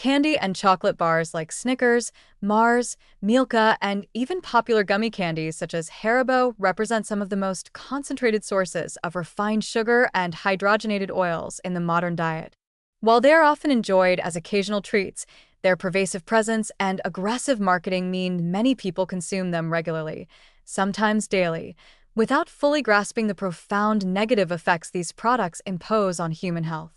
Candy and chocolate bars like Snickers, Mars, Milka, and even popular gummy candies such as Haribo represent some of the most concentrated sources of refined sugar and hydrogenated oils in the modern diet. While they are often enjoyed as occasional treats, their pervasive presence and aggressive marketing mean many people consume them regularly, sometimes daily, without fully grasping the profound negative effects these products impose on human health.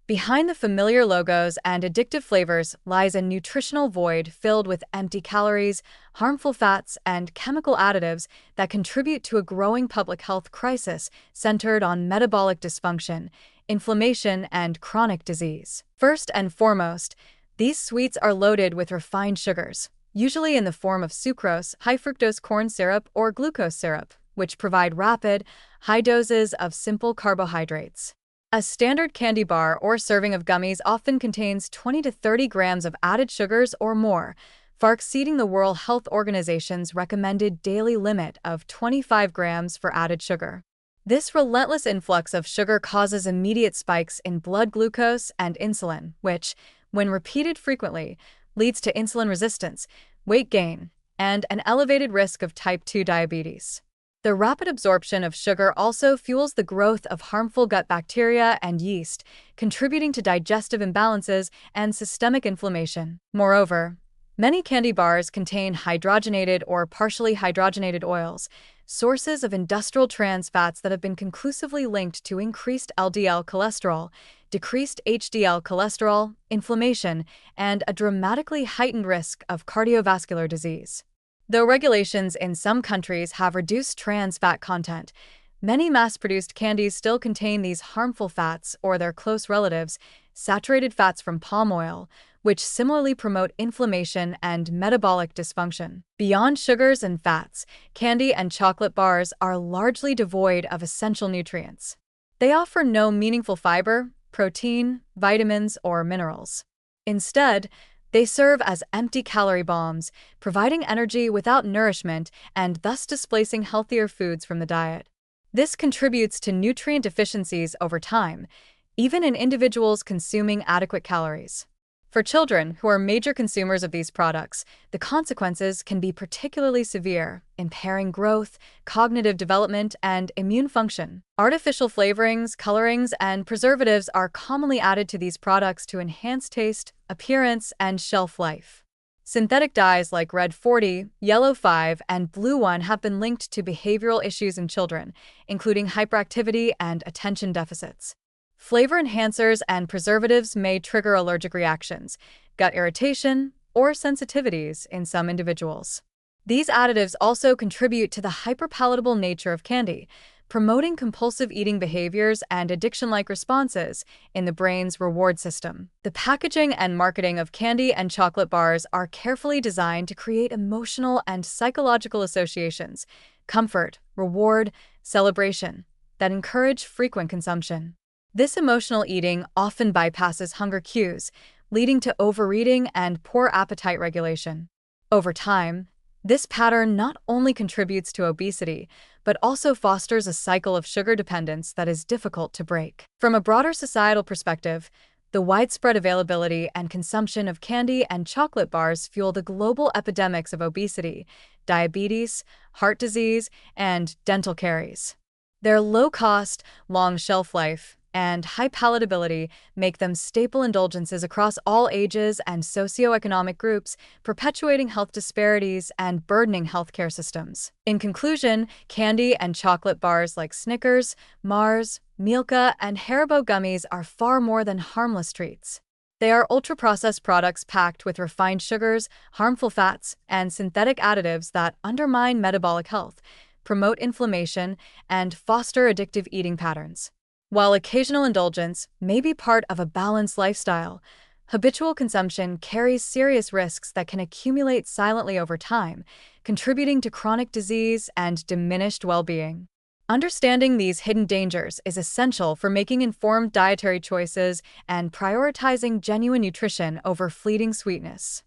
Behind the familiar logos and addictive flavors lies a nutritional void filled with empty calories, harmful fats, and chemical additives that contribute to a growing public health crisis centered on metabolic dysfunction, inflammation, and chronic disease. First and foremost, these sweets are loaded with refined sugars, usually in the form of sucrose, high-fructose corn syrup, or glucose syrup, which provide rapid, high doses of simple carbohydrates. A standard candy bar or serving of gummies often contains 20 to 30 grams of added sugars or more, far exceeding the World Health Organization's recommended daily limit of 25 grams for added sugar. This relentless influx of sugar causes immediate spikes in blood glucose and insulin, which, when repeated frequently, leads to insulin resistance, weight gain, and an elevated risk of type 2 diabetes. The rapid absorption of sugar also fuels the growth of harmful gut bacteria and yeast, contributing to digestive imbalances and systemic inflammation. Moreover, many candy bars contain hydrogenated or partially hydrogenated oils, sources of industrial trans fats that have been conclusively linked to increased LDL cholesterol, decreased HDL cholesterol, inflammation, and a dramatically heightened risk of cardiovascular disease. Though regulations in some countries have reduced trans fat content, many mass-produced candies still contain these harmful fats or their close relatives, saturated fats from palm oil, which similarly promote inflammation and metabolic dysfunction. Beyond sugars and fats, candy and chocolate bars are largely devoid of essential nutrients. They offer no meaningful fiber, protein, vitamins, or minerals. Instead, they serve as empty calorie bombs, providing energy without nourishment and thus displacing healthier foods from the diet. This contributes to nutrient deficiencies over time, even in individuals consuming adequate calories. For children, who are major consumers of these products, the consequences can be particularly severe, impairing growth, cognitive development, and immune function. Artificial flavorings, colorings, and preservatives are commonly added to these products to enhance taste, appearance, and shelf life. Synthetic dyes like red 40, yellow 5, and blue 1 have been linked to behavioral issues in children, including hyperactivity and attention deficits. Flavor enhancers and preservatives may trigger allergic reactions, gut irritation, or sensitivities in some individuals. These additives also contribute to the hyperpalatable nature of candy, promoting compulsive eating behaviors and addiction-like responses in the brain's reward system. The packaging and marketing of candy and chocolate bars are carefully designed to create emotional and psychological associations, comfort, reward, celebration, that encourage frequent consumption. This emotional eating often bypasses hunger cues, leading to overeating and poor appetite regulation. Over time, this pattern not only contributes to obesity, but also fosters a cycle of sugar dependence that is difficult to break. From a broader societal perspective, the widespread availability and consumption of candy and chocolate bars fuel the global epidemics of obesity, diabetes, heart disease, and dental caries. Their low cost, long shelf life, and high palatability make them staple indulgences across all ages and socioeconomic groups, perpetuating health disparities and burdening healthcare systems. In conclusion, candy and chocolate bars like Snickers, Mars, Milka, and Haribo gummies are far more than harmless treats. They are ultra-processed products packed with refined sugars, harmful fats, and synthetic additives that undermine metabolic health, promote inflammation, and foster addictive eating patterns. While occasional indulgence may be part of a balanced lifestyle, habitual consumption carries serious risks that can accumulate silently over time, contributing to chronic disease and diminished well-being. Understanding these hidden dangers is essential for making informed dietary choices and prioritizing genuine nutrition over fleeting sweetness.